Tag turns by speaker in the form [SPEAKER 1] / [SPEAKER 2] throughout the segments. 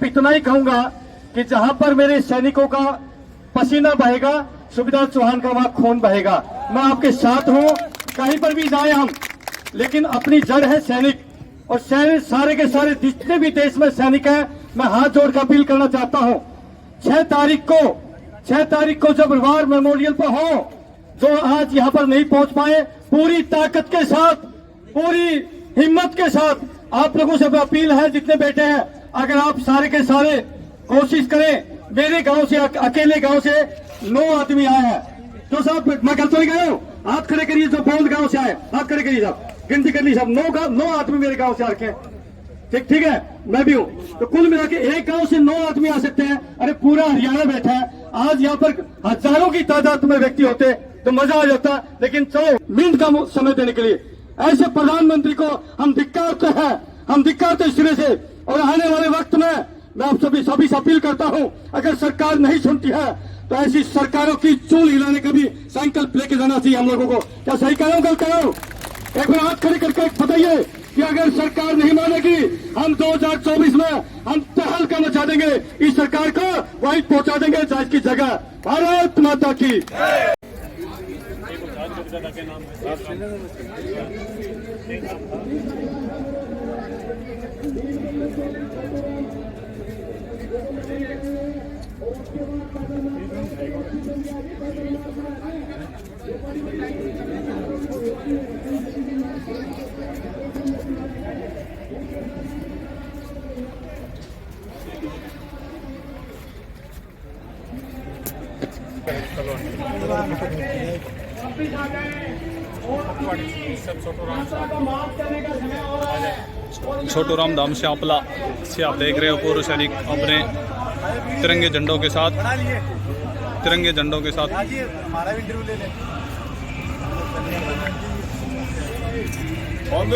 [SPEAKER 1] सिर्फ इतना ही कहूंगा कि जहां पर मेरे सैनिकों का पसीना बहेगा, सुबेदार चौहान का वहां खून बहेगा। मैं आपके साथ हूं, कहीं पर भी जाए हम, लेकिन अपनी जड़ है सैनिक। और सैनिक सारे के सारे जितने भी देश में सैनिक हैं, मैं हाथ जोड़कर अपील करना चाहता हूं, 6 तारीख को जब वार मेमोरियल पर हो, जो आज यहां पर नहीं पहुंच पाए, पूरी ताकत के साथ, पूरी हिम्मत के साथ आप लोगों से अपील है, जितने बैठे हैं, अगर आप सारे के सारे कोशिश करें। मेरे गांव से, अकेले गांव से 9 आदमी आए हैं। तो साहब मैं गलत नहीं गया हूं, हाथ खड़े करिए जो बोल गांव से आए, हाथ खड़े करिए साहब, गिनती कर ली साहब। 9 आदमी मेरे गांव से आ रखे हैं। ठीक है, मैं भी हूं। तो कुल मिला के एक गांव से 9 आदमी आ सकते हैं। अरे पूरा हरियाणा बैठा है, आज यहाँ पर हजारों की तादाद में व्यक्ति होते तो मजा आ जाता। लेकिन चलो मिनट का समय देने के लिए ऐसे प्रधानमंत्री को हम धिक्कारते हैं, हम धिक्कारते इस सिरे से। और आने वाले वक्त में मैं आप सभी से अपील करता हूं, अगर सरकार नहीं सुनती है तो ऐसी सरकारों की चूल हिलाने का भी संकल्प लेके जाना चाहिए हम लोगों को। क्या सही कह रहा हूं, गलत कह रहा हूं? एक बार हाथ खड़े करके बताइए कि अगर सरकार नहीं मानेगी, हम 2024 में हम तहलका मचा देंगे, इस सरकार को वहीं पहुंचा देंगे जहाँ की जगह। भारत माता की।
[SPEAKER 2] छोटू राम धाम श्यापला से आप देख रहे हो पूर्व सैनिक अपने तिरंगे झंडों के साथ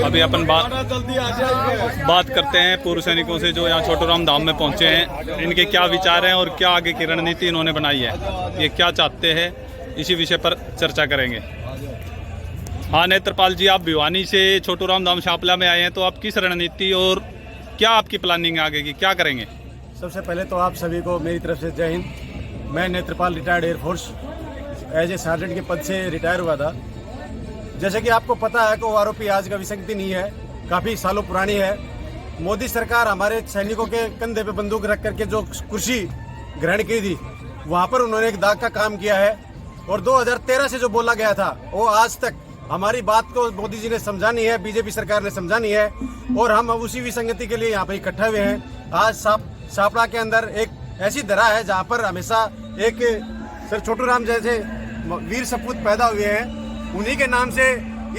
[SPEAKER 2] अभी अपन बात करते हैं पूर्व सैनिकों से जो यहाँ छोटू राम धाम में पहुंचे हैं। इनके क्या विचार हैं और क्या आगे की रणनीति इन्होंने बनाई है, ये क्या चाहते हैं, इसी विषय पर चर्चा करेंगे। हाँ नेत्रपाल जी, आप भिवानी से छोटू राम धाम श्यापला में आए हैं, तो आप किस रणनीति और क्या आपकी प्लानिंग आगे की, क्या करेंगे?
[SPEAKER 3] सबसे पहले तो आप सभी को मेरी तरफ से जय हिंद। मैं Netrapal retired air force as a sergeant के पद से रिटायर हुआ था। जैसे कि आपको पता है कि ओआरओपी आज का विषय नहीं है, काफ़ी सालों पुरानी है। मोदी सरकार हमारे सैनिकों के कंधे पे बंदूक रख करके जो कुर्सी ग्रहण की थी, वहाँ पर उन्होंने एक दाग का काम किया है। और 2013 से जो बोला गया था वो आज तक हमारी बात को मोदी जी ने समझानी है, बीजेपी सरकार ने समझानी है, और हम अब उसी विसंगति के लिए यहाँ पे इकट्ठा हुए हैं। आज सापड़ा के अंदर एक ऐसी दरा है जहाँ पर हमेशा एक सर छोटू राम जैसे वीर सपूत पैदा हुए हैं, उन्हीं के नाम से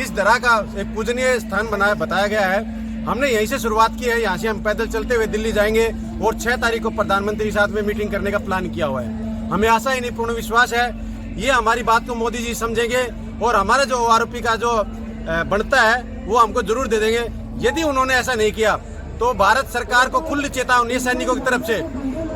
[SPEAKER 3] इस दरा का एक पूजनीय स्थान बताया गया है। हमने यहीं से शुरुआत की है, यहाँ से हम पैदल चलते हुए दिल्ली जाएंगे और 6 तारीख को प्रधानमंत्री के साथ में मीटिंग करने का प्लान किया हुआ है। हमें आशा ही नहीं, पूर्ण विश्वास है ये हमारी बात को मोदी जी समझेंगे और हमारे जो ओआरओपी का जो बनता है वो हमको जरूर दे देंगे। यदि उन्होंने ऐसा नहीं किया तो भारत सरकार को खुली चेतावनी सैनिकों की तरफ से,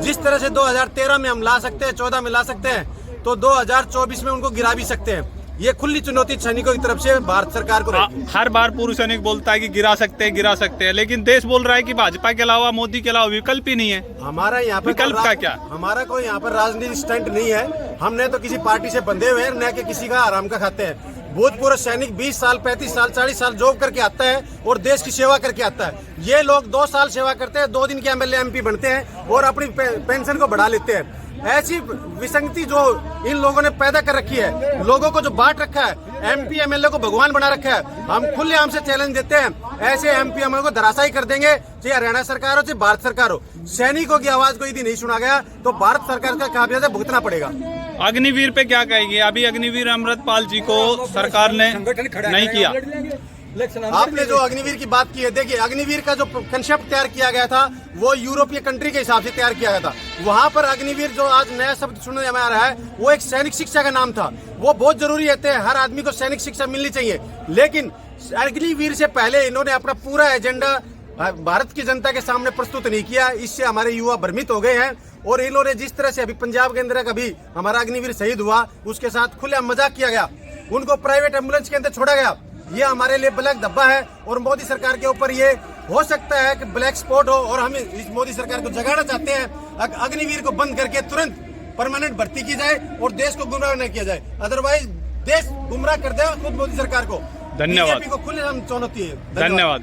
[SPEAKER 3] जिस तरह से 2013 में हम ला सकते हैं, 14 में ला सकते हैं, तो 2024 में उनको गिरा भी सकते हैं। ये खुली चुनौती सैनिकों की तरफ से भारत सरकार को रहेगी।
[SPEAKER 2] हर बार पूर्व सैनिक बोलता है कि गिरा सकते हैं, लेकिन देश बोल रहा है कि भाजपा के अलावा, मोदी के अलावा विकल्प ही नहीं है।
[SPEAKER 3] हमारा यहाँ पर
[SPEAKER 2] विकल्प का क्या?
[SPEAKER 3] हमारा कोई यहाँ पर राजनीतिक स्टंट नहीं है। हमने तो किसी पार्टी से बंधे हुए हैं, न कि किसी का आराम का खाते हैं। भूतपूर्व सैनिक 20 साल, 35 साल, 40 साल जॉब करके आता है और देश की सेवा करके आता है। ये लोग 2 साल सेवा करते हैं, 2 दिन के एमएलए एमपी बनते हैं और अपनी पेंशन को बढ़ा लेते हैं। ऐसी विसंगति जो इन लोगों ने पैदा कर रखी है, लोगों को जो बांट रखा है, एमपी एमएलए को भगवान बना रखा है। हम खुलेआम से चैलेंज देते हैं, ऐसे एमपी एमएलए को धराशायी कर देंगे, चाहे हरियाणा सरकार हो चाहे भारत सरकार हो। सैनिकों की आवाज को यदि नहीं सुना गया तो भारत सरकार का काबिलियत भुगतना पड़ेगा।
[SPEAKER 2] अग्निवीर पे क्या कहेंगे? अभी अग्निवीर अमृतपाल जी को सरकार ने नहीं किया।
[SPEAKER 3] आपने जो अग्निवीर की बात की है, देखिए अग्निवीर का जो कंसेप्ट तैयार किया गया था वो यूरोपीय कंट्री के हिसाब से तैयार किया गया था। वहाँ पर अग्निवीर जो आज नया शब्द सुनने में आ रहा है वो एक सैनिक शिक्षा का नाम था। वो बहुत जरूरी है, हर आदमी को सैनिक शिक्षा मिलनी चाहिए। लेकिन अग्निवीर से पहले इन्होंने अपना पूरा एजेंडा भारत की जनता के सामने प्रस्तुत नहीं किया। इससे हमारे युवा भ्रमित हो गए हैं और इन्होंने जिस तरह से अभी पंजाब के अंदर कभी हमारा अग्निवीर शहीद हुआ, उसके साथ खुला मजाक किया गया, उनको प्राइवेट एम्बुलेंस के अंदर छोड़ा गया। ये हमारे लिए ब्लैक धब्बा है और मोदी सरकार के ऊपर ये हो सकता है कि ब्लैक स्पॉट हो और हम इस मोदी सरकार को जगाना चाहते हैं। अग्निवीर को बंद करके तुरंत परमानेंट भर्ती की जाए और देश को गुमराह न किया जाए, अदरवाइज देश गुमराह कर देगा खुद मोदी सरकार को।
[SPEAKER 2] धन्यवाद।
[SPEAKER 3] बीजेपी को खुलेआम चुनौती है।
[SPEAKER 2] धन्यवाद।